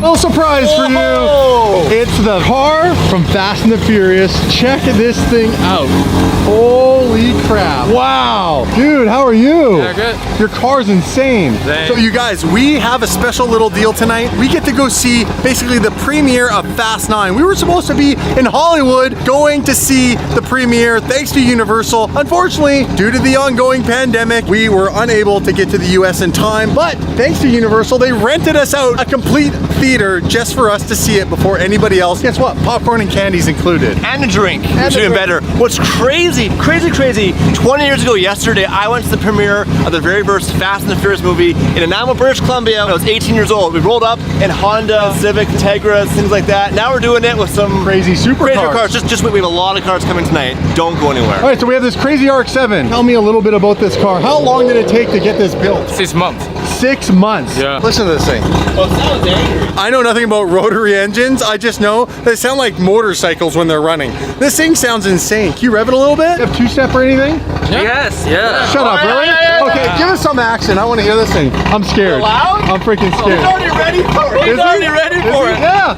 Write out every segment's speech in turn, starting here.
Little surprise for you. It's the car from Fast and the Furious. Check this thing out. Holy crap. Wow. Dude, how are you? Yeah, good. Your car's insane. Thanks. So you guys, we have a special little deal tonight. We get to go see basically the premiere of Fast 9. We were supposed to be in Hollywood going to see the premiere thanks to Universal. Unfortunately, due to the ongoing pandemic, we were unable to get to the US in time. But thanks to Universal, they rented us out a complete theater just for us to see it before anybody else. Guess what? Popcorn and candy's included. And a drink, which is even better. What's crazy, 20 years ago yesterday, I went to the premiere of the very first Fast and the Furious movie in Nanaimo, British Columbia when I was 18 years old. We rolled up in Honda, Civic, Tegras, things like that. Now we're doing it with some crazy supercars. Just wait, we have a lot of cars coming tonight. Don't go anywhere. All right, so we have this crazy RX-7. Tell me a little bit about this car. How long did it take to get this built? 6 months. 6 months. Yeah. Listen to this thing. Oh, it sounds angry. I know nothing about rotary engines. I just know they sound like motorcycles when they're running. This thing sounds insane. Can you rev it a little bit? You have two-step or anything? Yeah. Yes, yeah. Shut up, really? Okay, give us some action. I want to hear this thing. I'm scared. Loud? I'm freaking scared. He's already ready for it. He's already ready for it. Yeah.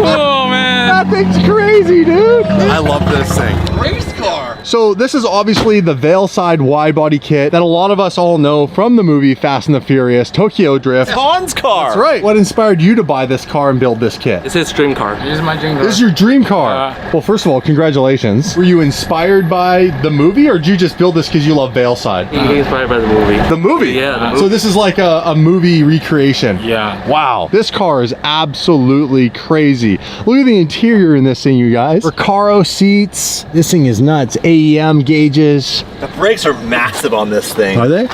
Oh, man. That thing's crazy, dude. I love this thing. Race car. So this is obviously the VeilSide widebody kit that a lot of us all know from the movie Fast and the Furious, Tokyo Drift. Han's car. That's right. What inspired you to buy this car and build this kit? This is dream car. This is my dream car. This is your dream car. Well, first of all, congratulations. Were you inspired by the movie or did you just build this because you love VeilSide? Inspired by the movie. The movie? Yeah, the movie. So this is like a movie recreation. Yeah. Wow. This car is absolutely crazy. Look at the interior in this thing, you guys. Recaro seats. This thing is nuts. AEM gauges. The brakes are massive on this thing. Are they?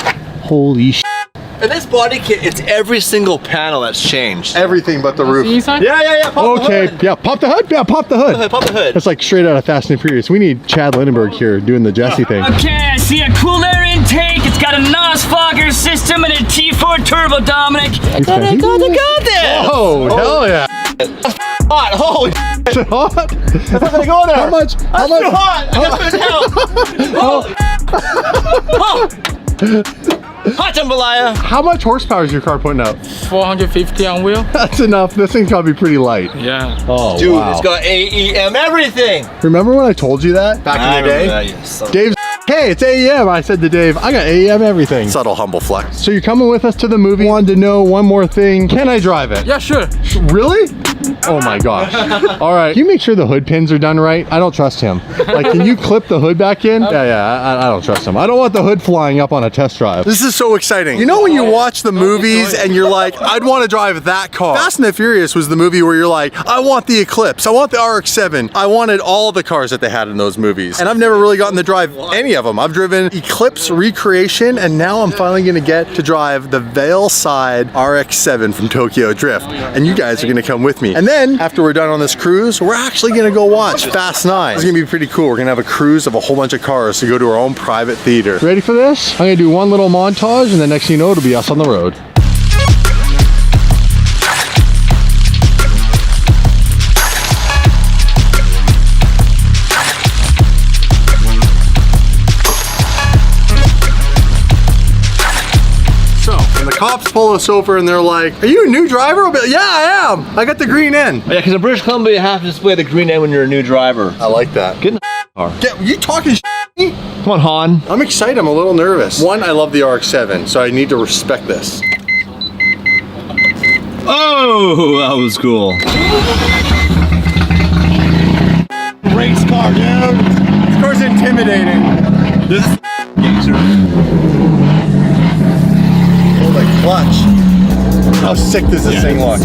Holy sh**. And this body kit, it's every single panel that's changed. Everything but the roof. Inside? Yeah. Pop Okay, the hood. yeah, pop the hood. Yeah, pop the hood. Pop the hood. That's like straight out of Fast and Furious. We need Chad Lindenberg here doing the Jesse thing. Okay, I see a cool air intake. It's got a NOS fogger system and a T4 turbo, Dominic. I got this. Oh, hell yeah. Hot. Holy Is it hot? That's not gonna go there. How much? How much? Too hot. Hot jambalaya. How much horsepower is your car putting out? 450 on wheel. That's enough. This thing's gotta be pretty light. Yeah. Oh, Dude, wow. it's got AEM everything. Remember when I told you that back in the day? Dave's, hey, it's AEM. I said to Dave, I got AEM everything. Subtle humble flex. So you're coming with us to the movie. Wanted to know one more thing. Can I drive it? Yeah, sure. Really? Oh my gosh. All right. Can you make sure the hood pins are done right? I don't trust him. Like, can you clip the hood back in? Yeah, I don't trust him. I don't want the hood flying up on a test drive. This is so exciting. You know when you watch the movies and you're like, I'd want to drive that car. Fast and the Furious was the movie where you're like, I want the Eclipse. I want the RX-7. I wanted all the cars that they had in those movies. And I've never really gotten to drive any of them. I've driven Eclipse Recreation and now I'm finally going to get to drive the VeilSide RX-7 from Tokyo Drift. And you guys are going to come with me. And then after we're done on this cruise, we're actually going to go watch Fast 9. It's going to be pretty cool. We're going to have a cruise of a whole bunch of cars to go to our own private theater. Ready for this? I'm going to do one little montage and the next thing you know, it'll be us on the road. Cops pull us over and they're like, are you a new driver? I'll be like, yeah, I am. I got the green end. Yeah, because in British Columbia, you have to display the green end when you're a new driver. I like that. Get in the car. You talking shit? Come on, Han. I'm excited. I'm a little nervous. One, I love the RX-7, so I need to respect this. Oh, that was cool. Race car, dude. This car's intimidating. This is Oh, like clutch. How sick does this thing look?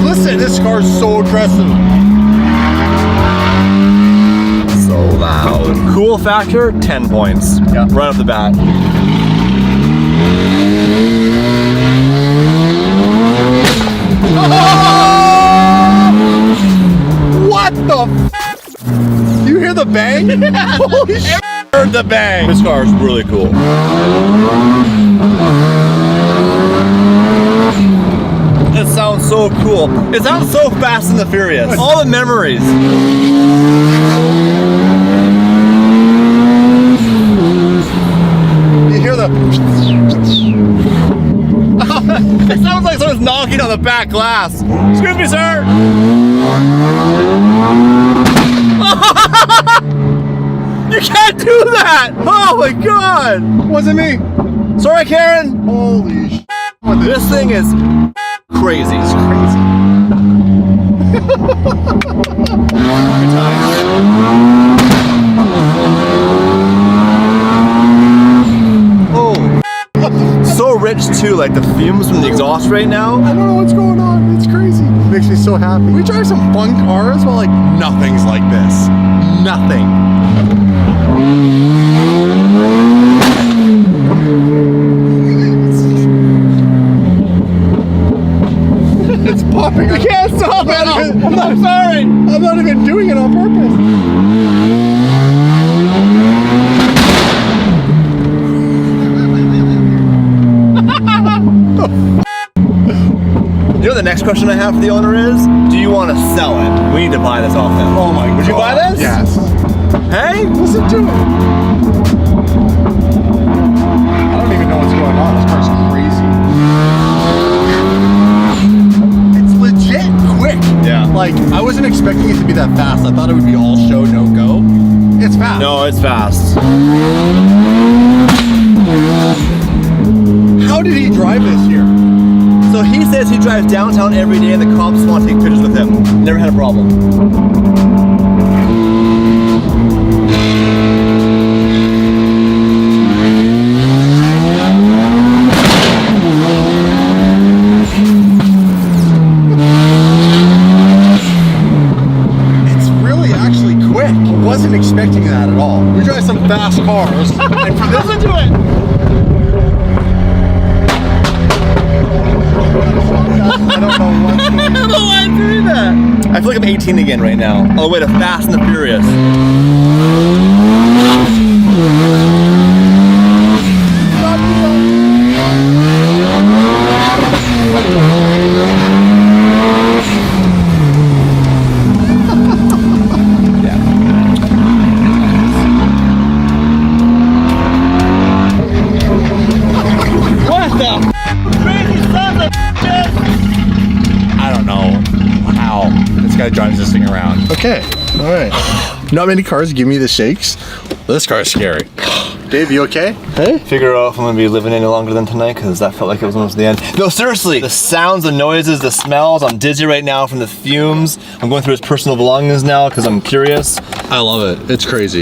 Listen, this car's so aggressive. so loud. Cool factor, 10 points. Yeah. Right off the bat. What the f? You hear the bang? Holy shit. Heard the bang. This car is really cool. It sounds so cool. It sounds so Fast and the Furious. All the memories. You hear the... It sounds like someone's knocking on the back glass. Excuse me, sir. You can't do that! Oh my god! Wasn't me. Sorry, Karen. Holy sh**. This thing is crazy. It's crazy. Good times. Holy. So rich too, like the fumes from the exhaust right now. I don't know what's going on. It's crazy. It makes me so happy. We drive some fun cars, well, like nothing's like this. Nothing. It's popping. I can't stop it. I'm sorry. I'm not even doing it on purpose. You know the next question I have for the owner is, do you want to sell it? We need to buy this off him. Oh my god. Would you buy this? Yes. Hey? Listen to it. I don't even know what's going on. This car's crazy. It's legit quick. Yeah. Like, I wasn't expecting it to be that fast. I thought it would be all show, no go. It's fast. No, it's fast. How did he drive this here? So he says he drives downtown every day and the cops want to take pictures with him. Never had a problem. It's really actually quick. I wasn't expecting that at all. We drive some fast cars. And for this, Listen to it! I don't know what's going on. I don't know why I'm doing that. I feel like I'm 18 again right now. On the way to Fast and the Furious. What the crazy sons of bitches! I don't know how this guy drives this thing around. Okay, all right. Not many cars give me the shakes. This car is scary. Dave, you okay? Hey? Figure out if I'm gonna be living any longer than tonight, because that felt like it was almost the end. No, seriously, the sounds, the noises, the smells, I'm dizzy right now from the fumes. I'm going through his personal belongings now because I'm curious. I love it. It's crazy.